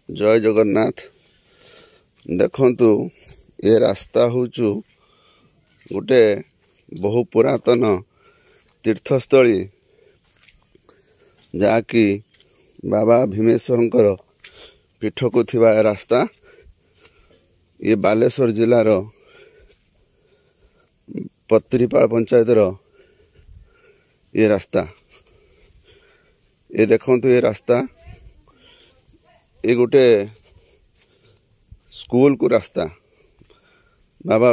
जय जगन्नाथ। देखंतु ये रास्ता हूँ गोटे बहु पुरातन तीर्थस्थली जहाँकि बाबा भीमेश्वर पीठ को थिबा रास्ता। ये बालेश्वर जिलार पत्रीपाल पंचायत ये रास्ता। ये देखंतु ये रास्ता ये गोटे स्कूल को रास्ता। बाबा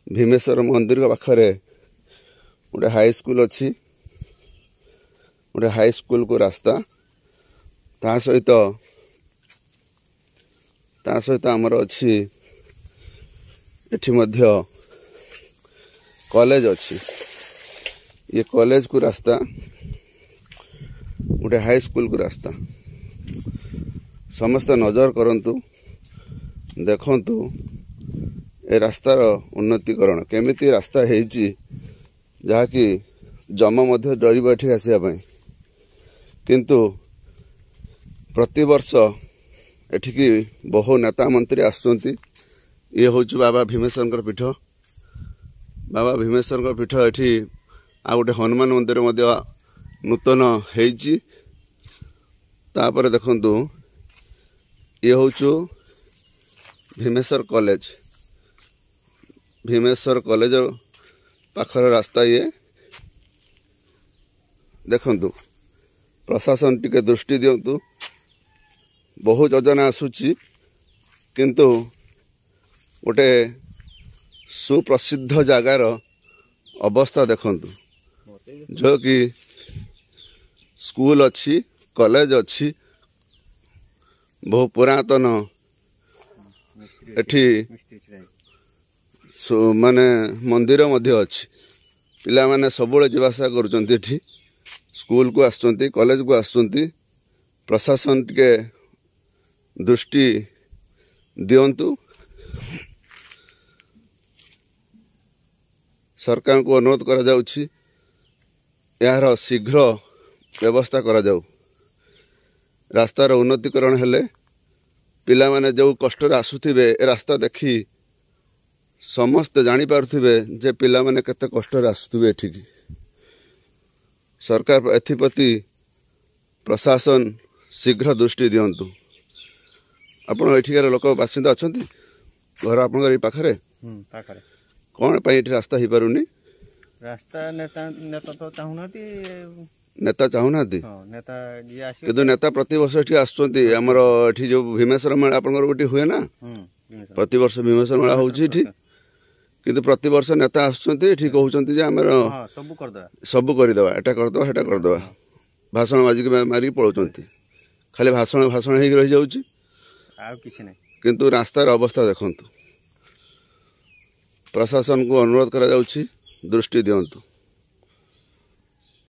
भीमेश्वर मंदिर पाखरे गोटे हाई स्कूल अच्छी। गोटे हाई स्कूल को रास्ता ता सहित आमर अच्छी एठी मध्य कॉलेज अच्छी। ये कॉलेज को रास्ता गोटे हाई स्कूल को रास्ता। समस्त नजर करंतु देखंतु ए रास्तार उन्नतिकरण केमिति रास्ता हेची जहाँकि जम मध्य डर बैठी आसवाई किंतु प्रति वर्ष एठिकी बहु नेता मंत्री आसुचंती। ये हूँ बाबा भीमेश्वर पीठ। बाबा भीमेश्वर पीठ एठी आ गोटे हनुमान मंदिर मध्य नूतन हेची। तापर देखंतु ये हूँ भीमेश्वर कॉलेज। भीमेश्वर कॉलेज पाखर रास्ता ये देखंतु। प्रशासन टिके दृष्टि दियंतु। बहु योजना आसूची किंतु गोटे सुप्रसिद्ध जगार अवस्था देखंतु जो कि स्कूल अच्छी कॉलेज अच्छी बहु पुरातन एठी माने मंदिर मध्य अच्छी। पिला माने सबुले जीवासा करुचंती एठी स्कूल को आसुचंती कॉलेज को आसुचंती। प्रशासन टिके दृष्टि दियंतु। सरकार को अनुरोध करा जाउछि यार शीघ्र व्यवस्था करा जाऊ। रास्तार उन्नतिकरण हेले पिला माने जो कष्ट आसुथिबे ए रास्ता देखी समस्त जानी पारुथिबे जे पिला माने केते कष्ट आसुथिबे एठिकी। सरकार एथिप्रति प्रशासन शीघ्र दृष्टि दियंतु। आपण एठिकार लोक बासिंदा अछंती घर आपन पाखरे कौन पाई एठी रास्ता ही पारुनी। रास्ता नेता तो चाहुनाती नेता चाहुनाती नेता जी आसी किंतु नेता प्रति वर्ष एठी आसुचंती। हमर एठी जो भीमेश्वर मेला आपनकर गोटी हुए ना प्रति वर्ष भीमेश्वर मेला होउची एठी किंतु प्रति वर्ष नेता आसुचंती एठी कहउचंती जे हमर सब करदेवा एटा करदेवा हेटा करदेवा भाषण मारी पळौचंती। खाली भाषण हेक रही जाउची आ किछि नै। किंतु रास्तार अवस्था देखंतु। प्रशासन को अनुरोध करा जाउची दृष्टि दियंतु।